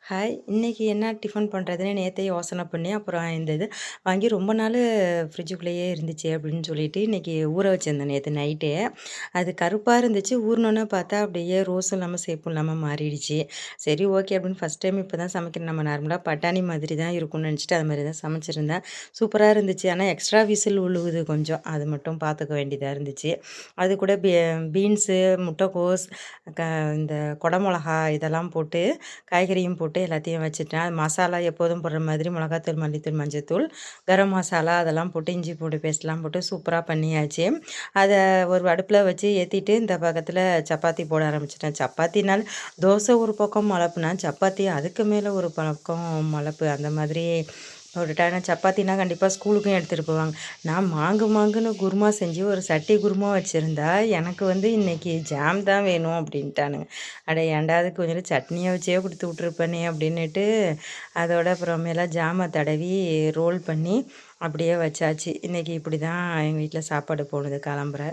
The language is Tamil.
ஹாய்! இன்னைக்கு என்ன டிஃபன் பண்ணுறதுன்னு நேத்தே யோசனை பண்ணி, அப்புறம் இந்த இது வாங்கி ரொம்ப நாள் ஃப்ரிட்ஜுக்குள்ளேயே இருந்துச்சு அப்படின்னு சொல்லிட்டு, இன்னைக்கு ஊற வச்சிருந்தேன் நேத்து நைட்டே. அது கருப்பா இருந்துச்சு. ஊறுனோனே பார்த்தா அப்படியே ரோஸும் இல்லாம, சேப்பும் இல்லாம மாறிடுச்சு. சரி ஓகே அப்படின்னு ஃபஸ்ட் டைம் இப்போ தான் சமைக்கிறேன். நம்ம நார்மலா பட்டாணி மாதிரி தான் இருக்கும்னு நினச்சிட்டு அது மாதிரி தான் சமைச்சிருந்தேன். சூப்பரா இருந்துச்சு. ஆனா எக்ஸ்ட்ரா விசில் விழுவுது கொஞ்சம். அது மட்டும் பார்த்துக்க வேண்டியதா இருந்துச்சு. அது கூட பீன்ஸு, முட்டைக்கோஸ், க இந்த குடை மிளகா இதெல்லாம் போட்டு காய்கறியும் போட்டு எல்லாத்தையும் வச்சுட்டேன். அது மசாலா எப்போதும் போடுற மாதிரி மிளகாத்தூள், மல்லித்தூள், மஞ்சத்தூள், கரம் மசாலா அதெல்லாம் போட்டு இஞ்சி பூண்டு பேஸ்ட்லாம் போட்டு சூப்பரா பண்ணியாச்சு. அத ஒரு அடுப்புல வச்சு ஏத்திட்டு இந்த பக்கத்துல சப்பாத்தி போட ஆரம்பிச்சுட்டேன். சப்பாத்தினாலும் தோசை ஒரு பக்கம் மொளப்புனா, சப்பாத்தி அதுக்கு மேல ஒரு பக்கம் மொளப்பு அந்த மாதிரி போட்டுட்டேன். ஏன்னா சப்பாத்தினா கண்டிப்பா ஸ்கூலுக்கும் எடுத்துட்டு போவாங்க. நான் மாங்கு மாங்குன்னு குருமா செஞ்சு ஒரு சட்டி குருமா வச்சிருந்தா, எனக்கு இன்னைக்கு ஜாம் தான் வேணும் அப்படின்ட்டானுங்க. அட ஏன்டா அதுக்கு கொஞ்சோண்டு சட்னிய வச்சே குடுத்து விட்டுருப்பனே அப்படின்னுட்டு, அதோட அப்புறமேலா ஜாம தடவி ரோல் பண்ணி அப்படியே வச்சாச்சு. இன்னைக்கு இப்படி தான் எங்க வீட்ல சாப்பாடு போனது காலம்பற.